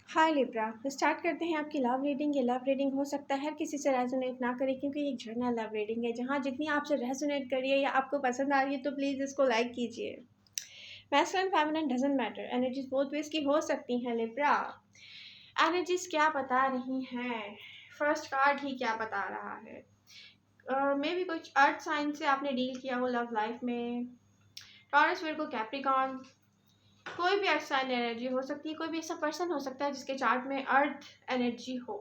हाय Libra, start करते हैं आपकी लव रीडिंग। ये लव रीडिंग हो सकता है हर किसी से रेजोनेट ना करे, क्योंकि ये एक जनरल लव रीडिंग है। जहाँ जितनी आपसे रेजोनेट करिए या आपको पसंद आ रही है तो प्लीज़ इसको लाइक कीजिए। Masculine feminine doesn't matter, energies both ways की हो सकती हैं लिब्रा। एनर्जीज क्या बता रही हैं, फर्स्ट कार्ड ही क्या बता रहा है। मे भी कुछ अर्थ साइन से आपने डील किया हो लव लाइफ में। टॉरस, विर्गो, कैप्रिकॉर्न, कोई भी अर्थ साइन एनर्जी हो सकती है। कोई भी ऐसा पर्सन हो सकता है जिसके चार्ट में अर्थ एनर्जी हो।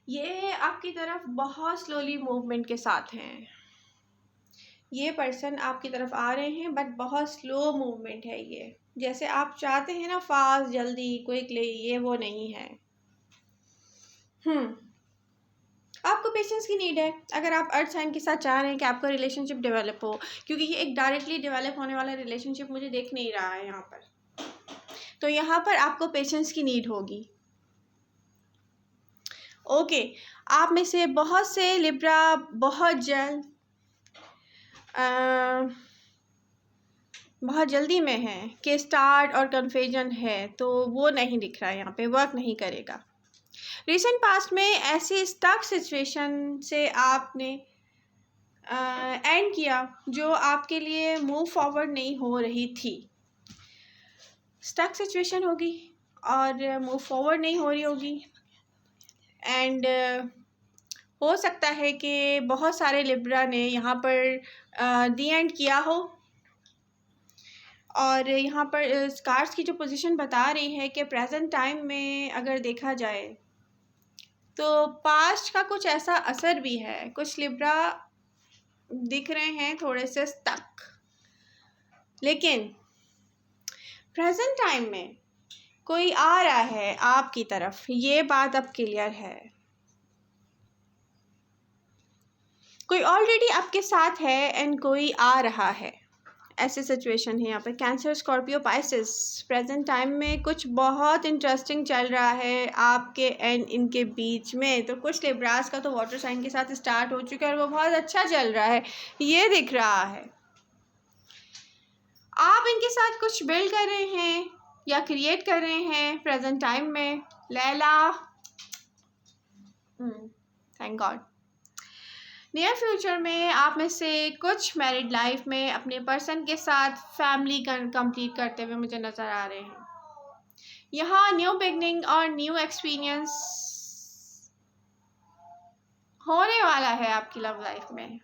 ये आपकी तरफ बहुत स्लोली मूवमेंट के साथ हैं। ये पर्सन आपकी तरफ आ रहे हैं बट बहुत स्लो मूवमेंट है ये। जैसे आप चाहते हैं ना फास्ट, जल्दी, क्विकली, ये वो नहीं है। आपको पेशेंस की नीड है अगर आप अर्थ साइन के साथ चाह रहे हैं कि आपका रिलेशनशिप डेवलप हो, क्योंकि ये एक डायरेक्टली डेवलप होने वाला रिलेशनशिप मुझे देख नहीं रहा है यहाँ पर। तो यहाँ पर आपको पेशेंस की नीड होगी। ओके, आप में से बहुत से लिब्रा बहुत जल्दी में है कि स्टार्ट और कन्फ्यूजन है, तो वो नहीं दिख रहा है, यहाँ पे वर्क नहीं करेगा। रिसेंट पास्ट में ऐसी स्टक सिचुएशन से आपने एंड किया जो आपके लिए मूव फॉरवर्ड नहीं हो रही थी। स्टक सिचुएशन होगी और मूव फॉरवर्ड नहीं हो रही होगी। एंड हो सकता है कि बहुत सारे लिब्रा ने यहाँ पर दी एंड किया हो। और यहाँ पर कार्ड्स की जो पोजीशन बता रही है कि प्रेजेंट टाइम में अगर देखा जाए तो पास्ट का कुछ ऐसा असर भी है। कुछ लिब्रा दिख रहे हैं थोड़े से स्टक, लेकिन प्रेजेंट टाइम में कोई आ रहा है आपकी तरफ, ये बात अब क्लियर है। कोई ऑलरेडी आपके साथ है एंड कोई आ रहा है, ऐसी सिचुएशन है यहाँ पे। Cancer, Scorpio, Pisces, present time में कुछ बहुत इंटरेस्टिंग चल रहा है आपके एंड इनके बीच में। तो कुछ लिब्रास का तो वाटर साइन के साथ स्टार्ट हो चुका है और वो बहुत अच्छा चल रहा है, ये दिख रहा है। आप इनके साथ कुछ बिल्ड कर रहे हैं या क्रिएट कर रहे हैं प्रेजेंट टाइम में। Laila, thank God. Near future में आप में से कुछ मैरिड लाइफ में अपने पर्सन के साथ फैमिली कंप्लीट करते हुए मुझे नज़र आ रहे हैं। यहाँ न्यू बिगनिंग और न्यू एक्सपीरियंस होने वाला है आपकी लव लाइफ में।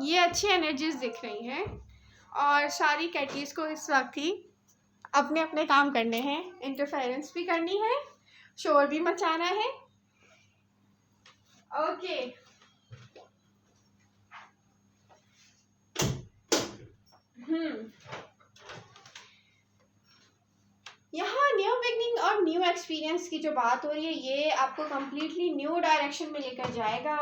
ये अच्छी एनर्जीज दिख रही हैं और सारी कैटीज को इस वक्त ही अपने अपने काम करने हैं। इंटरफेरेंस भी करनी है, शोर भी मचाना है। ओके, यहाँ न्यू बिगनिंग और न्यू एक्सपीरियंस की जो बात हो रही है, ये आपको कम्प्लीटली न्यू डायरेक्शन में लेकर जाएगा।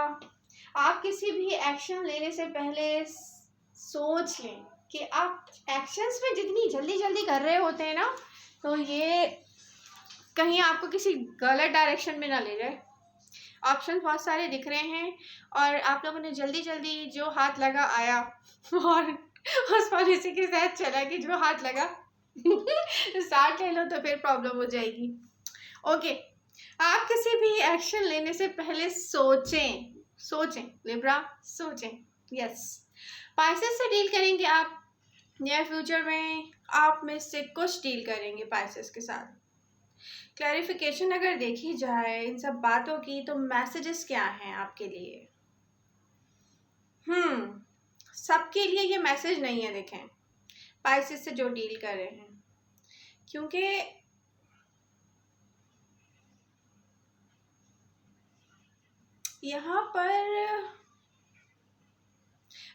आप किसी भी एक्शन लेने से पहले सोच लें कि आप एक्शंस में जितनी जल्दी जल्दी कर रहे होते हैं ना, तो ये कहीं आपको किसी गलत डायरेक्शन में ना ले जाए। ऑप्शन बहुत सारे दिख रहे हैं और आप लोगों ने जल्दी जल्दी जो हाथ लगा आया और उस पॉलिसी के साथ चला कि जो हाथ लगा स्टार्ट ले लो तो फिर प्रॉब्लम हो जाएगी। ओके, आप किसी भी एक्शन लेने से पहले सोचें लिब्रा, सोचें। यस, पाइसेस से डील करेंगे आप नियर फ्यूचर में। आप में से कुछ डील करेंगे पाइसेस के साथ। क्लैरिफिकेशन अगर देखी जाए इन सब बातों की, तो मैसेजेस क्या हैं आपके लिए। सबके लिए ये मैसेज नहीं है। देखें, पाइसेस से जो डील कर रहे हैं, क्योंकि यहाँ पर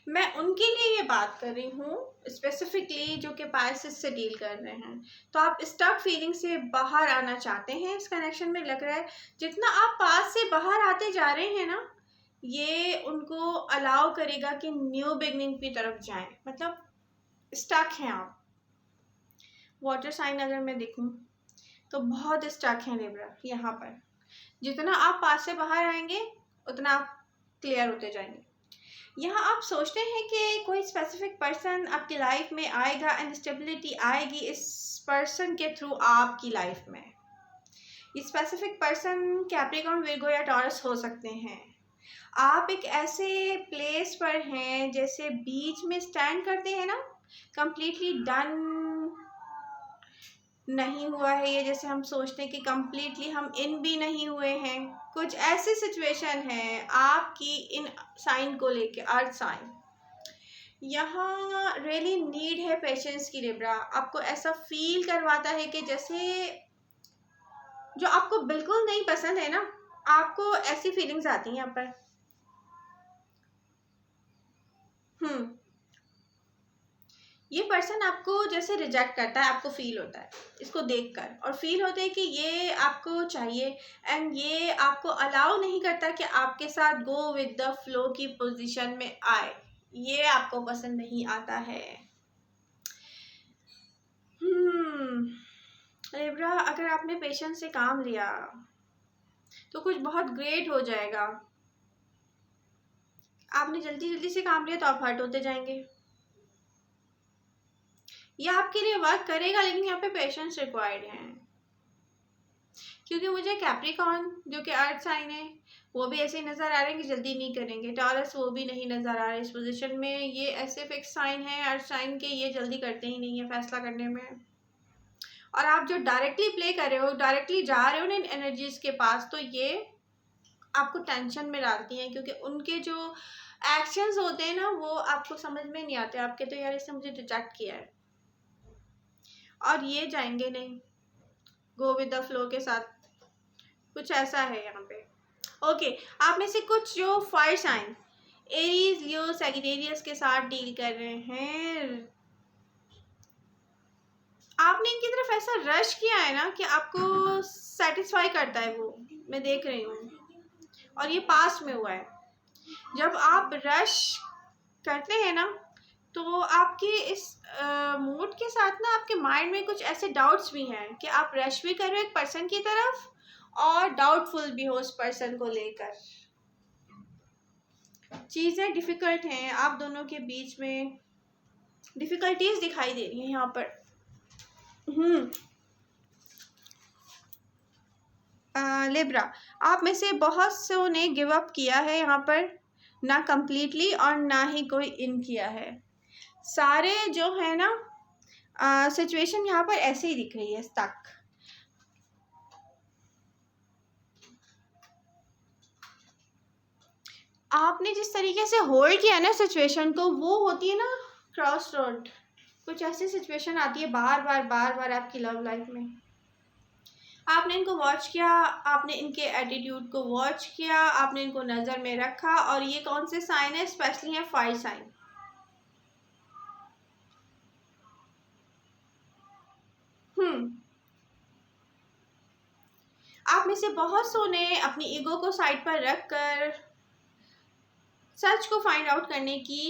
मैं उनके लिए ये बात कर रही हूँ स्पेसिफिकली जो कि पाइसेस से डील कर रहे हैं। तो आप स्टक फीलिंग से बाहर आना चाहते हैं इस कनेक्शन में, लग रहा है। जितना आप पास से बाहर आते जा रहे हैं ना, ये उनको अलाउ करेगा कि न्यू बिगनिंग की तरफ जाएं। मतलब स्टक हैं आप। वाटर साइन अगर मैं देखूं तो बहुत स्टक हैं लिब्रा यहाँ पर। जितना आप पास से बाहर आएंगे उतना आप क्लियर होते जाएंगे। यहाँ आप सोचते हैं कि कोई स्पेसिफिक पर्सन आपकी लाइफ में आएगा एंड स्टेबिलिटी आएगी इस पर्सन के थ्रू आपकी लाइफ में। ये स्पेसिफिक पर्सन कैप्रिकॉर्न, विर्गो या टॉरस हो सकते हैं। आप एक ऐसे प्लेस पर हैं जैसे बीच में स्टैंड करते हैं ना, कंप्लीटली डन नहीं हुआ है ये, जैसे हम सोचते हैं कि कंप्लीटली हम इन भी नहीं हुए हैं। कुछ ऐसी सिचुएशन है आपकी इन साइन को लेके, अर्थ साइन। यहाँ रियली नीड है पेशेंस की लिब्रा। आपको ऐसा फील करवाता है कि जैसे जो आपको बिल्कुल नहीं पसंद है ना, आपको ऐसी फीलिंग्स आती हैं यहाँ पर। ये पर्सन आपको जैसे रिजेक्ट करता है, आपको फील होता है इसको देखकर, और फील होता है कि ये आपको चाहिए एंड ये आपको अलाउ नहीं करता कि आपके साथ गो विद द फ्लो की पोजीशन में आए। ये आपको पसंद नहीं आता है। लिब्रा, अगर आपने पेशेंस से काम लिया तो कुछ बहुत ग्रेट हो जाएगा। आपने जल्दी जल्दी से काम लिया तो आप हर्ट होते जाएंगे। यह आपके लिए वर्क करेगा, लेकिन यहाँ पे पेशेंस रिक्वायर्ड है। क्योंकि मुझे कैप्रिकॉर्न जो कि अर्थ साइन है वो भी ऐसे ही नज़र आ रहे हैं कि जल्दी नहीं करेंगे। टॉरस वो भी नहीं नज़र आ रहा है इस पोजीशन में। ये ऐसे फिक्स साइन है अर्थ साइन के, ये जल्दी करते ही नहीं है फैसला करने में। और आप जो डायरेक्टली प्ले कर रहे हो, डायरेक्टली जा रहे हो ना इन एनर्जीज के पास, तो ये आपको टेंशन में डालती हैं, क्योंकि उनके जो एक्शंस होते हैं ना वो आपको समझ में नहीं आते। आपके तो यार इसने मुझे रिजेक्ट किया है, और ये जाएंगे नहीं गो विद द फ्लो के साथ। कुछ ऐसा है यहाँ पे। ओके, आप में से कुछ जो फायर साइन एरीज, लियो, सैजिटेरियस के साथ डील कर रहे हैं, आपने इनकी तरफ ऐसा रश किया है ना कि आपको सेटिस्फाई करता है वो, मैं देख रही हूँ। और ये पास्ट में हुआ है। जब आप रश करते हैं ना तो आपके इस मूड के साथ ना आपके माइंड में कुछ ऐसे डाउट्स भी हैं कि आप रश भी कर रहे हो एक पर्सन की तरफ और डाउटफुल भी हो उस पर्सन को लेकर। चीज़ें डिफ़िकल्ट हैं, आप दोनों के बीच में डिफ़िकल्टीज दिखाई दे रही हैं यहाँ पर। लिब्रा, आप में से बहुत से ने गिव अप किया है यहाँ पर, ना कंप्लीटली और ना ही कोई इन किया है। सारे जो है ना सिचुएशन यहाँ पर ऐसे ही दिख रही है, स्टक। आपने जिस तरीके से होल्ड किया ना सिचुएशन को, वो होती है ना क्रॉस रोड। कुछ ऐसी सिचुएशन आती है बार बार आपकी लव लाइफ में। आपने इनको वॉच किया, आपने इनके एटीट्यूड को वॉच किया, आपने इनको नज़र में रखा। और ये कौन से साइन है? स्पेशली है फायर साइन। आप में से बहुत सो ने अपनी ईगो को साइड पर रखकर सच को फाइंड आउट करने की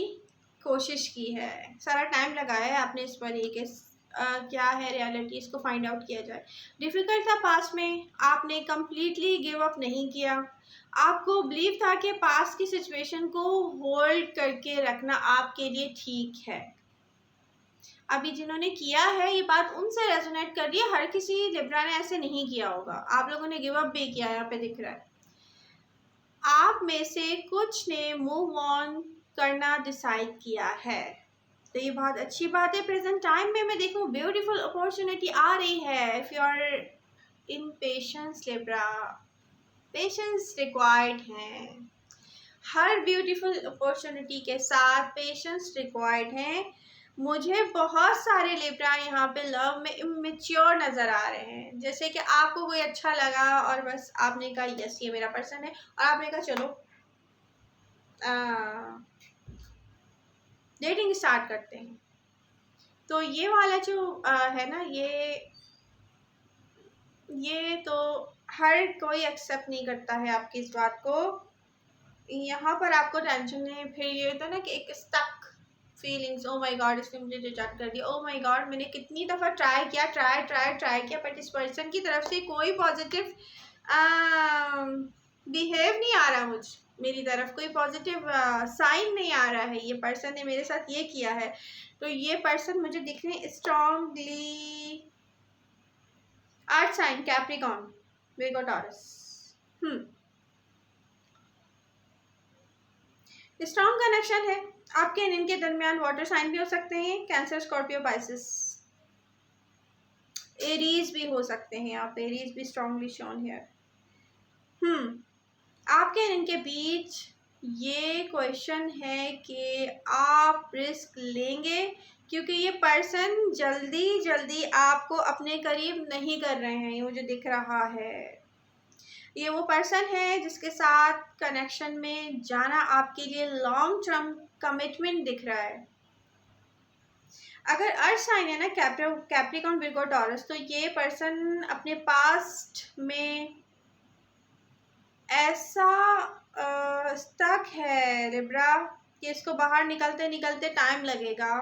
कोशिश की है। सारा टाइम लगाया है आपने इस पर, ये क्या है रियलिटी, इसको फाइंड आउट किया जाए। डिफ़िकल्ट था पास्ट में, आपने कम्प्लीटली गिव अप नहीं किया। आपको बिलीव था कि पास्ट की सिचुएशन को होल्ड करके रखना आपके लिए ठीक है। अभी जिन्होंने किया है ये बात उनसे रेजोनेट कर रही है। हर किसी लिब्रा ने ऐसे नहीं किया होगा, आप लोगों ने गिव अप भी किया, यहाँ पे दिख रहा है। आप में से कुछ ने मूव ऑन करना डिसाइड किया है, तो ये बहुत अच्छी बात है। प्रेजेंट टाइम में मैं देखूँ ब्यूटीफुल अपॉर्चुनिटी आ रही है। If you are in patience Libra, patience required है। हर ब्यूटीफुल अपॉर्चुनिटी के साथ पेशेंस रिक्वायर्ड है। मुझे बहुत सारे लिब्रा यहाँ पे लव में इमेच्योर नज़र आ रहे हैं, जैसे कि आपको कोई अच्छा लगा और बस आपने कहा यस ये मेरा पर्सन है, और आपने कहा चलो डेटिंग स्टार्ट करते हैं। तो ये वाला जो है ना, ये तो हर कोई एक्सेप्ट नहीं करता है आपकी इस बात को। यहाँ पर आपको टेंशन है, फिर ये होता है ना कि एक stuck feelings, oh my god इसने मुझे रिजेक्ट कर दिया, ओ माय गॉड मैंने कितनी दफ़ा ट्राई किया, बट इस पर्सन की तरफ से कोई पॉजिटिव बिहेव नहीं आ रहा, मेरी तरफ कोई पॉजिटिव साइन नहीं आ रहा है। ये पर्सन ने मेरे साथ ये किया है, तो ये पर्सन मुझे दिख रहे हैं strongly earth sign Capricorn Virgo Taurus. Strong connection है आपके एंड इनके दरमियान। वाटर साइन भी हो सकते हैं, कैंसर, स्कॉर्पियो, पाइसिस, एरीज भी हो सकते हैं आप, एरीज भी स्ट्रांगली शोन हियर। आपके एंड इनके बीच ये क्वेश्चन है कि आप रिस्क लेंगे, क्योंकि ये पर्सन जल्दी जल्दी आपको अपने करीब नहीं कर रहे हैं। ये मुझे दिख रहा है ये वो पर्सन है जिसके साथ कनेक्शन में जाना आपके लिए लॉन्ग टर्म कमिटमेंट दिख रहा है। अगर अर्थ साइन है ना कैप्रिकॉन, विर्गो, टॉरस, तो ये पर्सन अपने पास्ट में ऐसा स्टक है लिब्रा कि इसको बाहर निकलते निकलते टाइम लगेगा।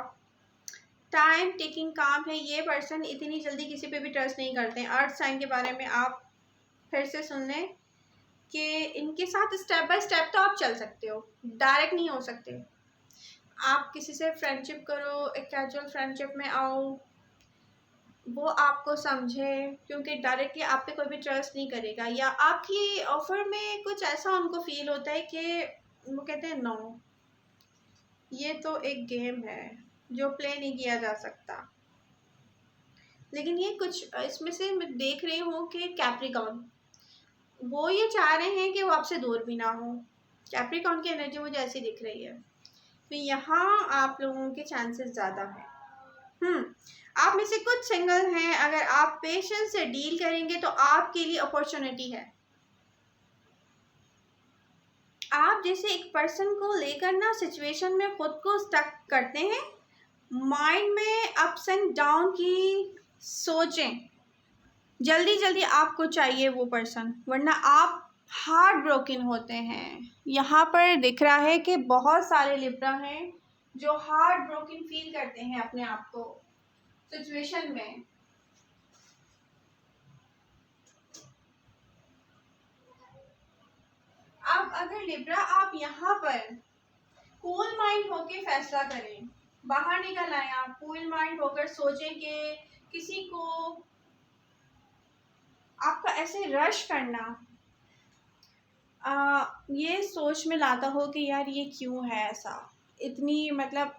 टाइम टेकिंग काम है। ये पर्सन इतनी जल्दी किसी पे भी ट्रस्ट नहीं करते हैं। अर्थ साइन के बारे में आप फिर से सुन लें कि इनके साथ स्टेप बाय स्टेप तो आप चल सकते हो, डायरेक्ट नहीं हो सकते। आप किसी से फ्रेंडशिप करो, एक कैजुअल फ्रेंडशिप में आओ, वो आपको समझे, क्योंकि डायरेक्टली आप पे कोई भी ट्रस्ट नहीं करेगा, या आपकी ऑफर में कुछ ऐसा उनको फील होता है कि वो कहते हैं नो, ये तो एक गेम है जो प्ले नहीं किया जा सकता। लेकिन ये कुछ इसमें से मैं देख रही हूँ कि कैप्रिकॉन वो ये चाह रहे हैं कि वो आपसे दूर भी ना हो। कैप्रिकॉन की एनर्जी मुझे ऐसी दिख रही है, तो यहाँ आप लोगों के चांसेस ज़्यादा हैं। आप में से कुछ सिंगल हैं, अगर आप पेशेंस से डील करेंगे तो आपके लिए अपॉर्चुनिटी है। आप जैसे एक पर्सन को लेकर ना सिचुएशन में खुद को स्टक करते हैं, माइंड में अप्स एंड डाउन की सोचें, जल्दी जल्दी आपको चाहिए वो पर्सन, वरना आप हार्ट ब्रोकन होते हैं। यहाँ पर दिख रहा है कि बहुत सारे लिब्रा हैं जो हार्ट ब्रोकन फील करते हैं अपने आप को सिचुएशन में। अब अगर लिब्रा आप यहाँ पर कूल माइंड होके फैसला करें, बाहर निकल आए, आप कूल माइंड होकर सोचें कि किसी को आपका ऐसे रश करना ये सोच में लाता हो कि यार ये क्यों है ऐसा, इतनी मतलब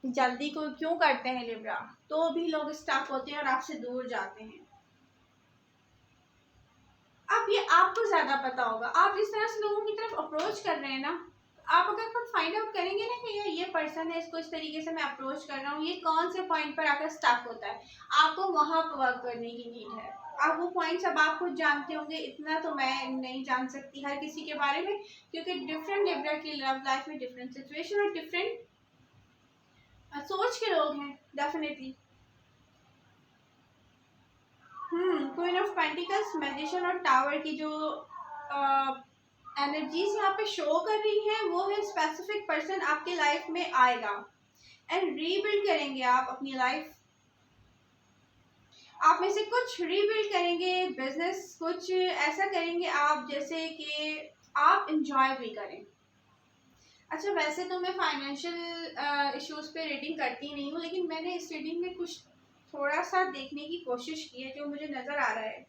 जल्दी को क्यों करते हैं लिब्रा, तो भी लोग स्टक होते हैं और आपसे दूर जाते हैं। अब ये आपको ज़्यादा पता होगा, आप जिस तरह से लोगों की तरफ अप्रोच कर रहे हैं ना, आप अगर खुद फाइंड आउट करेंगे ना कि ये पर्सन है, इसको इस तरीके से मैं अप्रोच कर रहा हूँ, ये कौन से पॉइंट पर आकर स्टक होता है, आपको वहाँ पर वर्क करने की नीड है। आप वो पॉइंट्स अब आप खुद जानते होंगे, इतना तो मैं नहीं जान सकती हर किसी के बारे में, क्योंकि डिफरेंट लिब्रा की लव लाइफ में डिफरेंट सिचुएशन और डिफरेंट सोच के लोग हैं definitely. Queen of pentacles, magician और टावर की जो एनर्जीज यहाँ पे शो कर रही हैं, वो है स्पेसिफिक पर्सन आपके लाइफ में आएगा एंड रीबिल्ड करेंगे आप अपनी लाइफ। आप में से कुछ रीबिल्ड करेंगे बिजनेस, कुछ ऐसा करेंगे आप जैसे कि आप इंजॉय भी करें। अच्छा, वैसे तो मैं फाइनेंशियल इश्यूज पे रीडिंग करती नहीं हूँ, लेकिन मैंने इस रीडिंग में कुछ थोड़ा सा देखने की कोशिश की है जो मुझे नज़र आ रहा है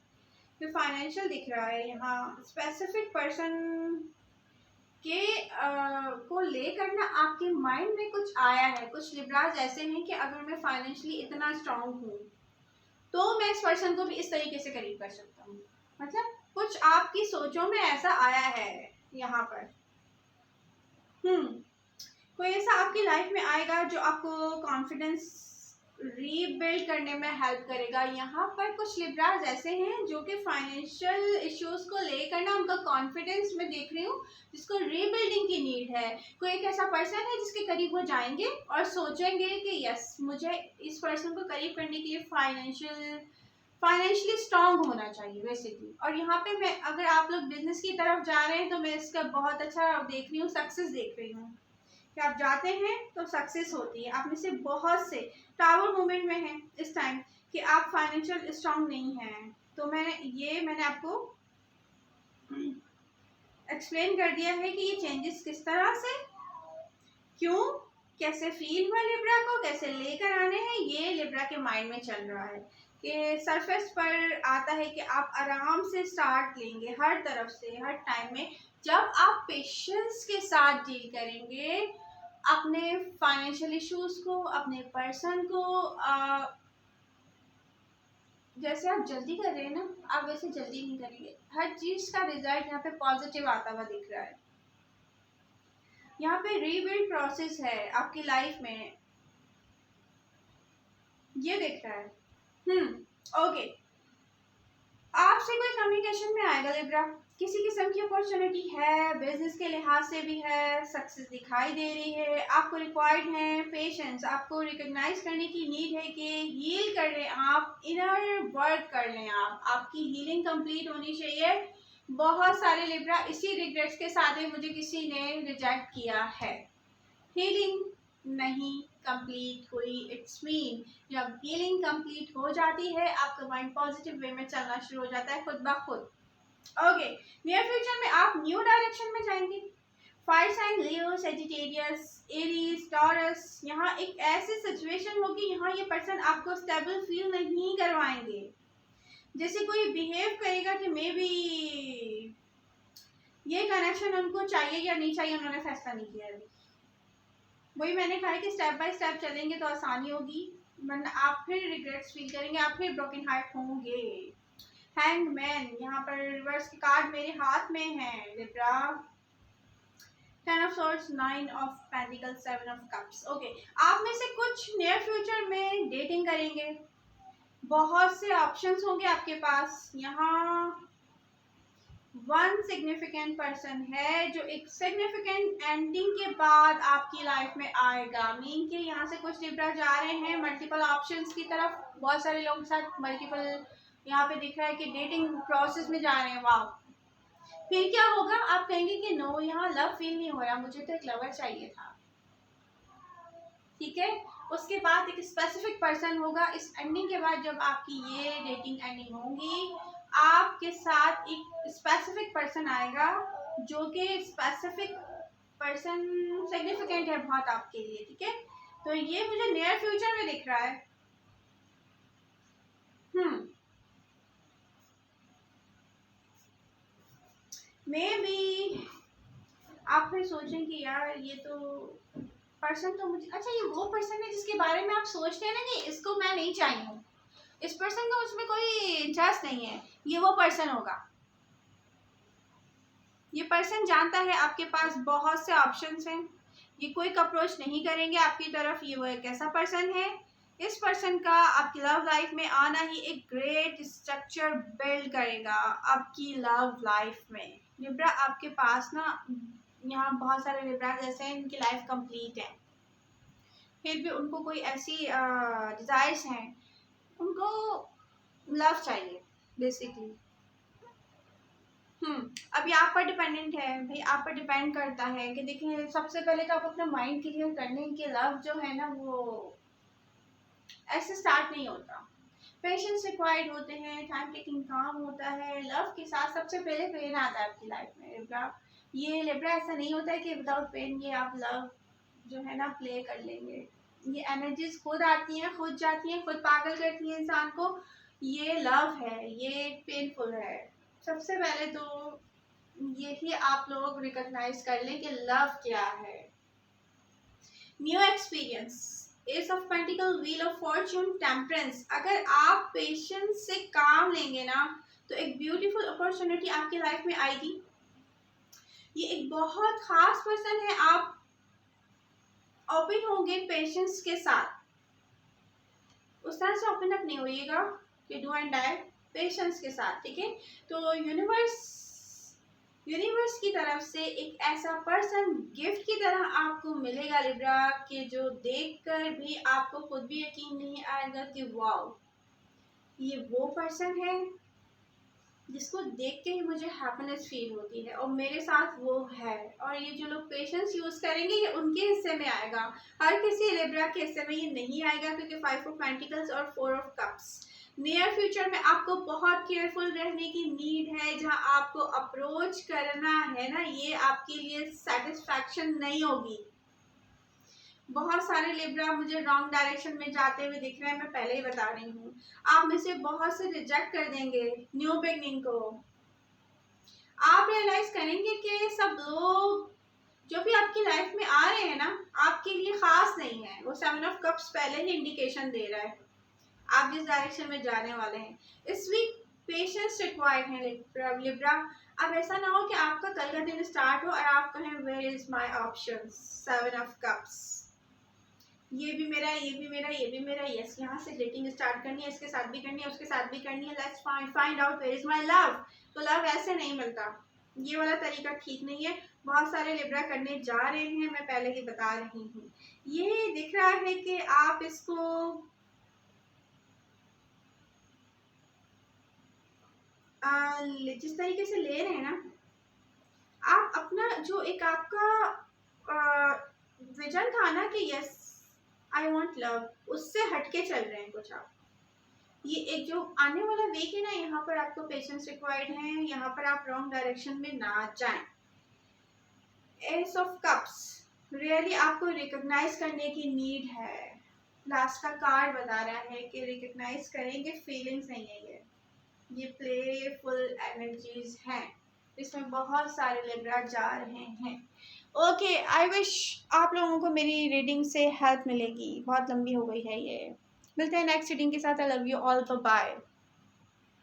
कि फाइनेंशियल दिख रहा है। यहाँ स्पेसिफिक पर्सन के को लेकर ना आपके माइंड में कुछ आया है। कुछ लिब्राज ऐसे हैं कि अगर मैं फाइनेंशियली इतना स्ट्रांग हूँ तो मैं इस पर्सन को भी इस तरीके से करीब कर सकता हूँ। मतलब कुछ आपकी सोचों में ऐसा आया है यहाँ पर। कोई ऐसा आपकी लाइफ में आएगा जो आपको कॉन्फिडेंस रीबिल्ड करने में हेल्प करेगा। यहाँ पर कुछ लिब्राज ऐसे हैं जो कि फाइनेंशियल इश्यूज को लेकर ना उनका कॉन्फिडेंस मैं देख रही हूँ, जिसको रीबिल्डिंग की नीड है। कोई एक ऐसा पर्सन है जिसके करीब वो जाएंगे और सोचेंगे कि यस, मुझे इस पर्सन को करीब करने के लिए फाइनेंशियली स्ट्रांग होना चाहिए बेसिकली। और यहाँ पे मैं, अगर आप लोग बिजनेस की तरफ जा रहे हैं तो मैं इसका बहुत अच्छा देख रही हूँ, सक्सेस देख रही हूँ कि आप जाते हैं तो सक्सेस होती है। आप में से बहुत से टावर मूवमेंट में हैं इस टाइम कि आप फाइनेंशियल स्ट्रांग नहीं हैं, तो मैंने आपको एक्सप्लेन कर दिया है कि ये चेंजेस किस तरह से, क्यों, कैसे फील हुआ लिब्रा को, कैसे लेकर आने हैं, ये लिब्रा के माइंड में चल रहा है। कि सरफेस पर आता है कि आप आराम से स्टार्ट लेंगे हर तरफ से हर टाइम में, जब आप पेशेंस के साथ डील करेंगे अपने फाइनेंशियल इश्यूज को, अपने पर्सन को। जैसे आप जल्दी कर रहे हैं ना, आप वैसे जल्दी नहीं करेंगे। हर चीज का रिजल्ट यहाँ पे पॉजिटिव आता हुआ दिख रहा है। यहाँ पे रीबिल्ड प्रोसेस है आपकी लाइफ में, ये दिख रहा है। ओके, आपसे कोई कम्युनिकेशन में आएगा लिब्रा, किसी किस्म की अपॉर्चुनिटी है, बिजनेस के लिहाज से भी है, सक्सेस दिखाई दे रही है। आपको रिक्वायर्ड है पेशेंस, आपको रिकॉग्नाइज करने की नीड है कि हील कर लें आप, इनर वर्क कर लें आप, आपकी हीलिंग कंप्लीट होनी चाहिए। बहुत सारे लिब्रा इसी रिग्रेट्स के साथ ही मुझे किसी ने रिजेक्ट किया है, हीलिंग नहीं कंप्लीट हुई। इट्स मीन जब हीलिंग कंप्लीट हो जाती है आपका माइंड पॉजिटिव वे में चलना शुरू हो जाता है खुद ब खुद। ओके, नियर फ्यूचर में आप न्यू डायरेक्शन में जाएंगे। फायर साइन लियो, सेजिटेरियस, एरीज, टॉरस, यहाँ एक ऐसी सिचुएशन होगी, यहाँ ये पर्सन आपको स्टेबल फील नहीं करवाएंगे। जैसे कोई बिहेव करेगा कि मे बी ये कनेक्शन उनको चाहिए या नहीं चाहिए, उन्होंने फैसला नहीं किया अभी। वही मैंने कहा है कि स्टेप बाय स्टेप चलेंगे तो आसानी होगी, वरना आप फिर रिग्रेट्स फील करेंगे, आप फिर ब्रोकन हार्ट होंगे। हैंगमैन, यहाँ पर रिवर्स के कार्ड मेरे हाथ में है Libra. 10 of swords, 9 of pentacles, 7 of cups. Okay, आप में से कुछ नियर फ्यूचर में डेटिंग करेंगे, बहुत से ऑप्शंस होंगे आपके पास। यहाँ वन सिग्निफिकेंट पर्सन है जो एक सिग्निफिकेंट एंडिंग के बाद आपकी लाइफ में आएगा। मीन के यहाँ से कुछ लिब्रा जा रहे हैं मल्टीपल ऑप्शंस की तरफ, बहुत सारे लोगों के साथ मल्टीपल यहाँ पे दिख रहा है कि डेटिंग प्रोसेस में जा रहे हैं। वाह, फिर क्या होगा, आप कहेंगे कि नो, यहाँ लव फील नहीं हो रहा, मुझे तो एक लवर चाहिए था। ठीक है, उसके बाद एक स्पेसिफिक पर्सन होगा। इस एंडिंग के बाद जब आपकी ये डेटिंग एंडिंग होगी, आपके साथ एक स्पेसिफिक पर्सन आएगा जो कि स्पेसिफिक पर्सन सिग्निफिकेंट है बहुत आपके लिए। ठीक है, तो ये मुझे नियर फ्यूचर में दिख रहा है। मे बी आप फिर सोचें कि यार ये तो पर्सन तो मुझे, अच्छा ये वो पर्सन है जिसके बारे में आप सोचते हैं ना कि इसको मैं नहीं चाहिए हूँ, इस पर्सन का उसमें कोई इंटरेस्ट नहीं है, ये वो पर्सन होगा। ये पर्सन जानता है आपके पास बहुत से ऑप्शंस हैं, ये कोई अप्रोच नहीं करेंगे आपकी तरफ, ये वो एक ऐसा पर्सन है। इस पर्सन का आपकी लव लाइफ में आना ही एक ग्रेट स्ट्रक्चर बिल्ड करेगा आपकी लव लाइफ में। लिब्रा आपके पास ना, यहाँ बहुत सारे लिब्रा जैसे हैं, इनकी लाइफ कंप्लीट है, फिर भी उनको कोई ऐसी डिज़ायर्स हैं, उनको लव चाहिए बेसिकली। अभी आप पर डिपेंडेंट है भाई, आप पर डिपेंड करता है कि देखिए सबसे पहले तो आप अपना माइंड क्लियर करने के लव जो है ना वो ऐसे स्टार्ट नहीं होता, पेशेंस रिक्वायर्ड होते हैं, टाइम टेकिंग काम होता है। लव के साथ सबसे पहले पेन आता है आपकी लाइफ में लिब्रा। ये लिब्रा ऐसा नहीं होता है कि विदाउट पेन ये आप लव जो है ना प्ले कर लेंगे। ये एनर्जीज खुद आती हैं, खुद जाती हैं, खुद पागल करती हैं इंसान को। ये लव है, ये पेनफुल है। सबसे पहले तो यही आप लोग रिकॉग्नाइज कर लें कि लव क्या है। New experience, S of pentacle, wheel of Fortune, temperance. अगर आप पेशेंस से काम लेंगे ना तो एक ब्यूटीफुल अपॉर्चुनिटी आपकी लाइफ में आएगी। ये एक बहुत खास पर्सन है, आप ओपन होंगे पेशेंस के साथ, उस तरह से ओपन अप नहीं होइएगा कि डू एंड डाई, पेशेंस के साथ। ठीक है, तो यूनिवर्स की तरफ से एक ऐसा पर्सन गिफ्ट की तरह आपको मिलेगा लिब्रा कि जो देखकर भी आपको खुद भी यकीन नहीं आएगा कि वाओ ये वो पर्सन है जिसको देख के ही मुझे हैप्पीनेस फील होती है, और मेरे साथ वो है। और ये जो लोग पेशेंस यूज करेंगे ये उनके हिस्से में आएगा, हर किसी लिब्रा के हिस्से में ये नहीं आएगा, क्योंकि 5 ऑफ पेंटिकल्स और 4 ऑफ कप्स। नियर फ्यूचर में आपको बहुत केयरफुल रहने की नीड है। जहां आपको अप्रोच करना है ना, ये आपके लिए सेटिस्फैक्शन नहीं होगी। बहुत सारे लिब्रा मुझे रॉन्ग डायरेक्शन में जाते हुए दिख रहे हैं, मैं पहले ही बता रही हूँ। आप में से बहुत से रिजेक्ट कर देंगे न्यू बिगनिंग को। आप रियलाइज करेंगे कि सब लोग जो भी आपकी लाइफ में आ रहे हैं ना, आपके लिए खास नहीं है। वो 7 ऑफ कप्स पहले ही इंडिकेशन दे रहा है आप जिस डायरेक्शन में जाने वाले हैं। इस वीक पेशेंस रिक्वायर्ड है लिब्रा। अब ऐसा ना हो कि आपका कल का दिन स्टार्ट हो और आप कहें where is my options. 7 of cups, ये भी मेरा है, ये भी मेरा है, ये भी मेरा है। यस, यहाँ से डेटिंग स्टार्ट करनी है, इसके साथ भी करनी है, उसके साथ भी करनी है। Let's find out where is my love. तो लव ऐसे नहीं मिलता, ये वाला तरीका ठीक नहीं है। बहुत सारे लिब्रा करने जा रहे हैं, मैं पहले ही बता रही हूँ। ये दिख रहा है कि आप इसको जिस तरीके से ले रहे हैं ना, आप अपना जो एक आपका विजन था ना कि यस आई वांट लव, उससे हटके चल रहे हैं कुछ आप। ये एक जो आने वाला वीक है ना, यहाँ पर आपको पेशेंस रिक्वायर्ड है। यहाँ पर आप रॉन्ग डायरेक्शन में ना जाएं। एस ऑफ कप्स, रियली आपको रिकॉग्नाइज करने की नीड है। लास्ट का कार्ड बता रहा है कि रिकॉग्नाइज करेंगे, फीलिंग्स नहीं है ये प्लेफुल एनर्जीज हैं। इसमें बहुत सारे लिब्रा जा रहे हैं। ओके, आई विश आप लोगों को मेरी रीडिंग से हेल्प मिलेगी। बहुत लंबी हो गई है ये। मिलते हैं नेक्स्ट रीडिंग के साथ। I love you all, bye.